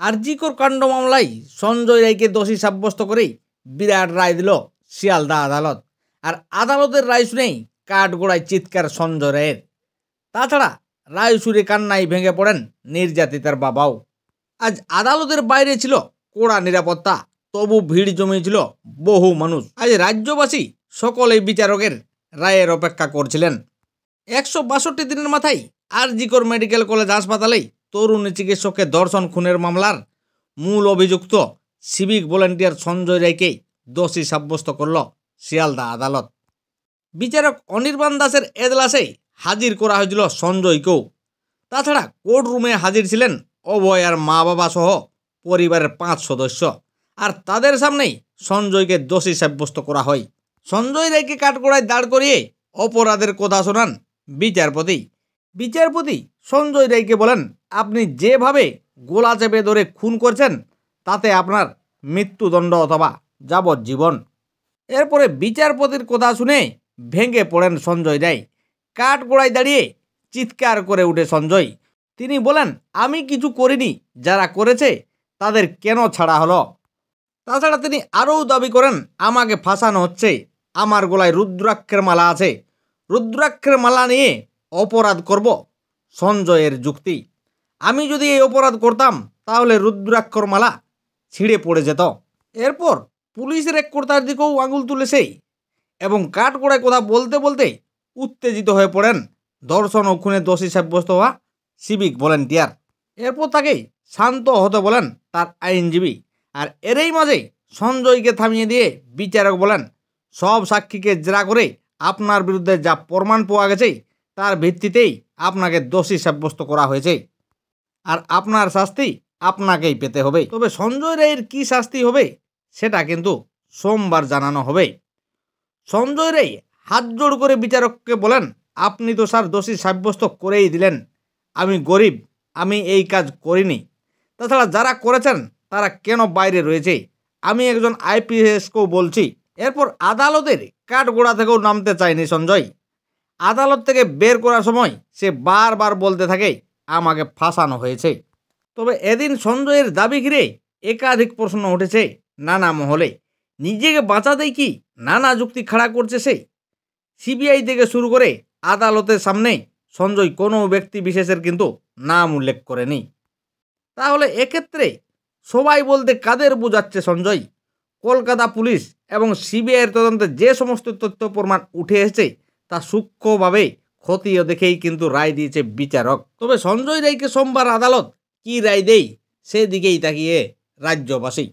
আরজিকর কাণ্ড মামলায় সঞ্জয় রায়কে দোষী সাব্যস্ত করেই বিরাট রায় দিল শিয়ালদা আদালত। আর আদালতের রায় শুনেই কাঠগোড়ায় চিৎকার সঞ্জয় রায়ের। তাছাড়া রায় শুনে কান্নায় ভেঙে পড়েন নির্যাতিতার বাবাও। আজ আদালতের বাইরে ছিল কড়া নিরাপত্তা, তবু ভিড় জমিয়েছিল বহু মানুষ। আজ রাজ্যবাসী সকলেই বিচারকের রায়ের অপেক্ষা করছিলেন। 162 দিনের মাথায় আরজিকর মেডিকেল কলেজ হাসপাতালেই তরুণী চিকিৎসককে ধর্ষণ খুনের মামলার মূল অভিযুক্ত সিভিক ভলেন্টিয়ার সঞ্জয় রায়কে দোষী সাব্যস্ত করল শিয়ালদা আদালত। বিচারক অনির্বাণ দাসের এজলাসে হাজির করা হয়েছিল সঞ্জয়কেও। তাছাড়া কোর্ট রুমে হাজির ছিলেন অভয় আর মা বাবা সহ পরিবারের 5 সদস্য। আর তাদের সামনেই সঞ্জয়কে দোষী সাব্যস্ত করা হয়। সঞ্জয় রায়কে কাঠগড়ায় দাঁড় করিয়ে অপরাধের কথা শোনান বিচারপতি। বিচারপতি সঞ্জয় রায়কে বলেন, আপনি যেভাবে গোলা চেপে ধরে খুন করছেন তাতে আপনার মৃত্যুদণ্ড অথবা যাবজ্জীবন। এরপরে বিচারপতির কথা শুনে ভেঙে পড়েন সঞ্জয় রায়। কাঠগড়ায় দাঁড়িয়ে চিৎকার করে উঠে সঞ্জয়। তিনি বলেন, আমি কিছু করিনি, যারা করেছে তাদের কেন ছাড়া হলো। তাছাড়া তিনি আরও দাবি করেন, আমাকে ফাঁসানো হচ্ছে, আমার গলায় রুদ্রাক্ষের মালা আছে, রুদ্রাক্ষের মালা নিয়ে অপরাধ করব। সঞ্জয়ের যুক্তি, আমি যদি এই অপরাধ করতাম তাহলে রুদ্রাক্ষর মালা ছিঁড়ে পড়ে যেত। এরপর পুলিশের এক কর্তার দিকেও আঙুল তুলেছে এবং কাঠগড়ায় কথা বলতে বলতে উত্তেজিত হয়ে পড়েন ধর্ষণ ও খুনে দোষী সাব্যস্ত হওয়া সিভিক ভলেন্টিয়ার। এরপর তাকে শান্ত হতে বলেন তার আইনজীবী। আর এরই মাঝে সঞ্জয়কে থামিয়ে দিয়ে বিচারক বলেন, সব সাক্ষীকে জেরা করে আপনার বিরুদ্ধে যা প্রমাণ পাওয়া গেছে তার ভিত্তিতেই আপনাকে দোষী সাব্যস্ত করা হয়েছে, আর আপনার শাস্তি আপনাকেই পেতে হবে। তবে সঞ্জয় রায়ের কী শাস্তি হবে সেটা কিন্তু সোমবার জানানো হবে। সঞ্জয় রায় হাত জোড় করে বিচারককে বলেন, আপনি তো স্যার দোষী সাব্যস্ত করেই দিলেন, আমি গরিব, আমি এই কাজ করিনি। তাছাড়া যারা করেছেন তারা কেন বাইরে রয়েছে, আমি একজন আইপিএসকেও বলছি। এরপর আদালতের কাঠগোড়া থেকেও নামতে চায়নি সঞ্জয়। আদালত থেকে বের করার সময় সে বারবার বলতে থাকে, আমাকে ফাঁসানো হয়েছে। তবে এদিন সঞ্জয়ের দাবি ঘিরে একাধিক প্রশ্ন উঠেছে নানা মহলে। নিজেকে বাঁচাতেই কি নানা যুক্তি খাড়া করছে সে। সিবিআই থেকে শুরু করে আদালতের সামনে সঞ্জয় কোনো ব্যক্তি বিশেষের কিন্তু নাম উল্লেখ করেনি। তাহলে এক্ষেত্রে সবাই বলতে কাদের বোঝাচ্ছে সঞ্জয়? কলকাতা পুলিশ এবং সিবিআইয়ের তদন্তে যে সমস্ত তথ্য প্রমাণ উঠে এসেছে তা সূক্ষ্মভাবে খতিয়ে দেখেই কিন্তু রায় দিয়েছে বিচারক। তবে সঞ্জয় রায়কে সোমবার আদালত কী রায় দেয় সেদিকেই তাকিয়ে রাজ্যবাসী।